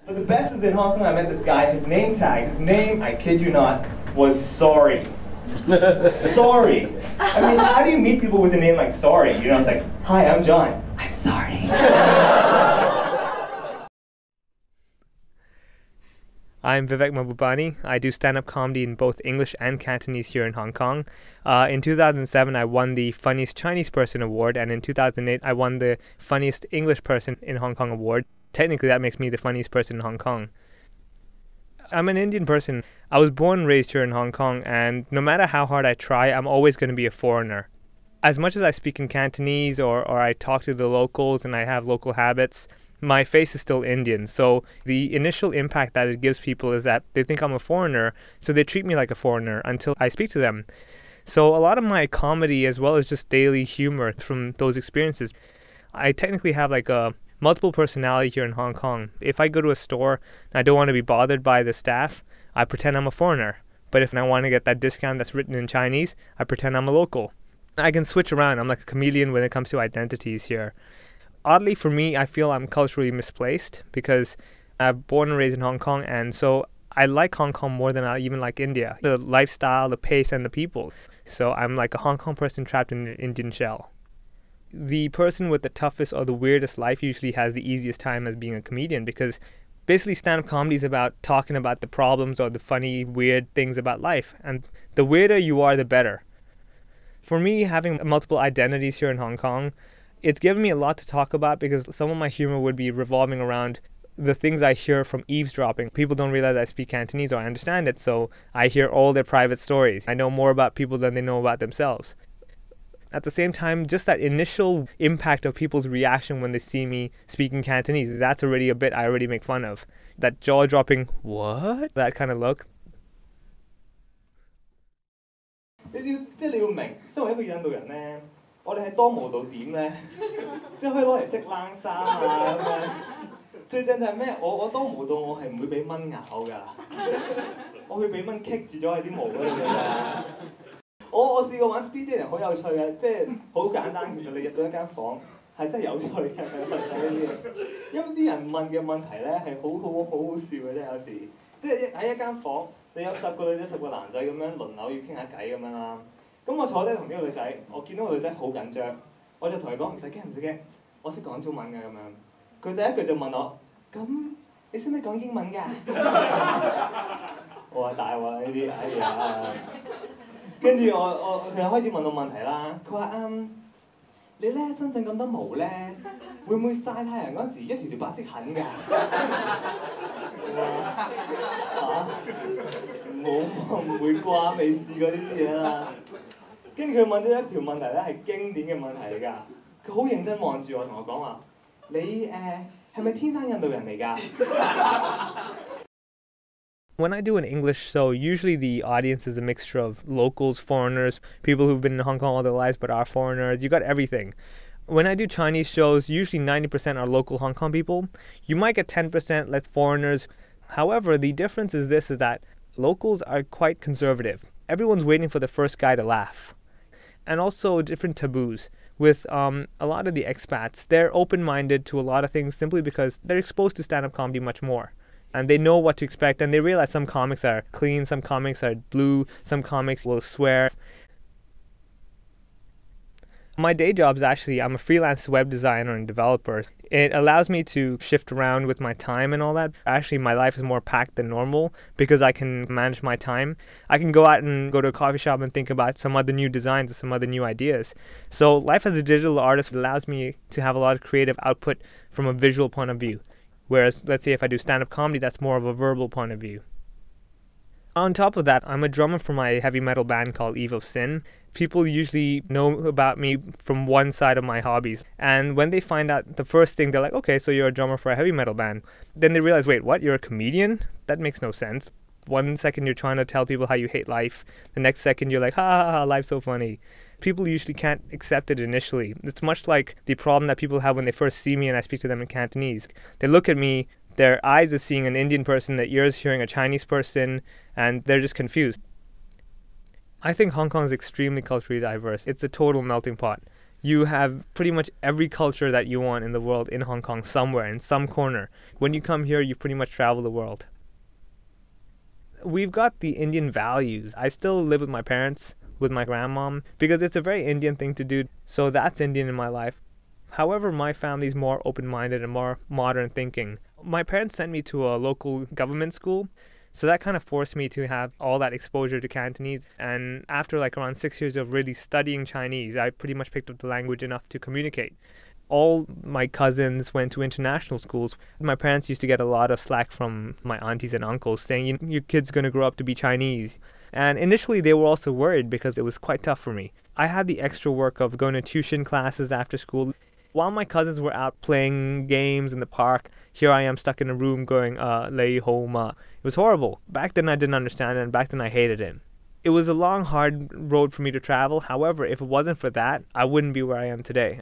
But the best is in Hong Kong, I met this guy, his name tag, his name, I kid you not, was Sorry. Sorry. I mean, how do you meet people with a name like Sorry? You know, it's like, hi, I'm John. I'm sorry. I'm Vivek Mabubani. I do stand-up comedy in both English and Cantonese here in Hong Kong. In 2007, I won the Funniest Chinese Person Award, and in 2008, I won the Funniest English Person in Hong Kong Award. Technically, that makes me the funniest person in Hong Kong. I'm an Indian person. I was born and raised here in Hong Kong, and no matter how hard I try, I'm always going to be a foreigner. As much as I speak in Cantonese or I talk to the locals and I have local habits, my face is still Indian. So the initial impact that it gives people is that they think I'm a foreigner, so they treat me like a foreigner until I speak to them. So a lot of my comedy, as well as just daily humor from those experiences, I technically have like a multiple personality here in Hong Kong. If I go to a store and I don't want to be bothered by the staff, I pretend I'm a foreigner. But if I want to get that discount that's written in Chinese, I pretend I'm a local. I can switch around. I'm like a chameleon when it comes to identities here. Oddly for me, I feel I'm culturally misplaced because I'm born and raised in Hong Kong, and so I like Hong Kong more than I even like India. The lifestyle, the pace, and the people. So I'm like a Hong Kong person trapped in an Indian shell. The person with the toughest or the weirdest life usually has the easiest time as being a comedian, because basically stand-up comedy is about talking about the problems or the funny, weird things about life. And the weirder you are, the better. For me, having multiple identities here in Hong Kong, it's given me a lot to talk about, because some of my humor would be revolving around the things I hear from eavesdropping. People don't realize I speak Cantonese or I understand it, so I hear all their private stories. I know more about people than they know about themselves. At the same time, just that initial impact of people's reaction when they see me speaking Cantonese, that's already a bit I already make fun of. That jaw-dropping, what? That kind of look. 你要明，身為一個印度人咧，我哋係多毛到點咧，即係可以攞嚟織冷衫啊咁樣。最正就係咩？我多毛到我係唔會俾蚊咬㗎，我會俾蚊棘住咗喺啲毛嗰度㗎。我試過玩 speed dating 好有趣嘅，即係好簡單。其實你入到一間房係真係有趣嘅，呢啲嘢。因為啲人問嘅問題咧係好笑嘅啫，有時即係喺一間房。 你有10個女仔10個男仔咁樣輪流要傾下偈咁樣啦。咁我坐低同呢個女仔，我見到個女仔好緊張，我就同佢講唔使驚，我識講中文㗎咁樣。佢第一句就問我：咁你識唔識講英文㗎？我話大鑊呢啲，哎呀！跟住佢又開始問我問題啦。佢話你咧身上咁多毛咧，會唔會曬太陽嗰陣時一條條白色痕㗎？唔會啩，未試過呢啲嘢啦。跟住佢問咗一條問題咧，係經典嘅問題嚟㗎。佢好認真望住我，同我講話：你係咪天生印度人嚟㗎？ When I do an English show, usually the audience is a mixture of locals, foreigners, people who've been in Hong Kong all their lives but are foreigners. You got everything. When I do Chinese shows, usually 90% are local Hong Kong people. You might get 10% like foreigners. However, the difference is that locals are quite conservative. Everyone's waiting for the first guy to laugh. And also different taboos. With a lot of the expats, they're open-minded to a lot of things simply because they're exposed to stand-up comedy much more. And they know what to expect, and they realize some comics are clean, some comics are blue, some comics will swear. My day job is actually, I'm a freelance web designer and developer. It allows me to shift around with my time and all that. Actually, my life is more packed than normal because I can manage my time. I can go out and go to a coffee shop and think about some other new designs or some other new ideas. So life as a digital artist allows me to have a lot of creative output from a visual point of view. Whereas, let's say if I do stand-up comedy, that's more of a verbal point of view. On top of that, I'm a drummer for my heavy metal band called Eve of Sin. People usually know about me from one side of my hobbies. And when they find out the first thing, they're like, okay, so you're a drummer for a heavy metal band. Then they realize, wait, what? You're a comedian? That makes no sense. One second you're trying to tell people how you hate life. The next second you're like, ha ha ha, life's so funny. People usually can't accept it initially. It's much like the problem that people have when they first see me and I speak to them in Cantonese. They look at me, their eyes are seeing an Indian person, their ears hearing a Chinese person, and they're just confused. I think Hong Kong is extremely culturally diverse. It's a total melting pot. You have pretty much every culture that you want in the world in Hong Kong somewhere, in some corner. When you come here, you pretty much travel the world. We've got the Indian values. I still live with my parents, with my grandmom, because it's a very Indian thing to do. So that's Indian in my life. However, my family's more open-minded and more modern thinking. My parents sent me to a local government school, so that kind of forced me to have all that exposure to Cantonese. And after like around 6 years of really studying Chinese, I pretty much picked up the language enough to communicate. All my cousins went to international schools. My parents used to get a lot of slack from my aunties and uncles saying, your kid's going to grow up to be Chinese. And initially they were also worried because it was quite tough for me. I had the extra work of going to tuition classes after school. While my cousins were out playing games in the park, here I am stuck in a room going, lay home. It was horrible. Back then I didn't understand it, and back then I hated it. It was a long, hard road for me to travel. However, if it wasn't for that, I wouldn't be where I am today.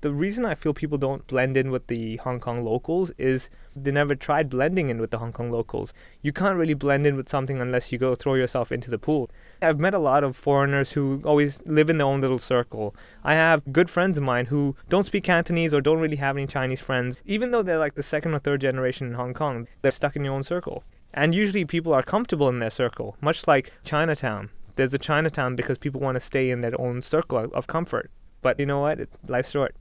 The reason I feel people don't blend in with the Hong Kong locals is they never tried blending in with the Hong Kong locals. You can't really blend in with something unless you go throw yourself into the pool. I've met a lot of foreigners who always live in their own little circle. I have good friends of mine who don't speak Cantonese or don't really have any Chinese friends. Even though they're like the second or third generation in Hong Kong, they're stuck in their own circle. And usually people are comfortable in their circle, much like Chinatown. There's a Chinatown because people want to stay in their own circle of comfort. But you know what? Life's short.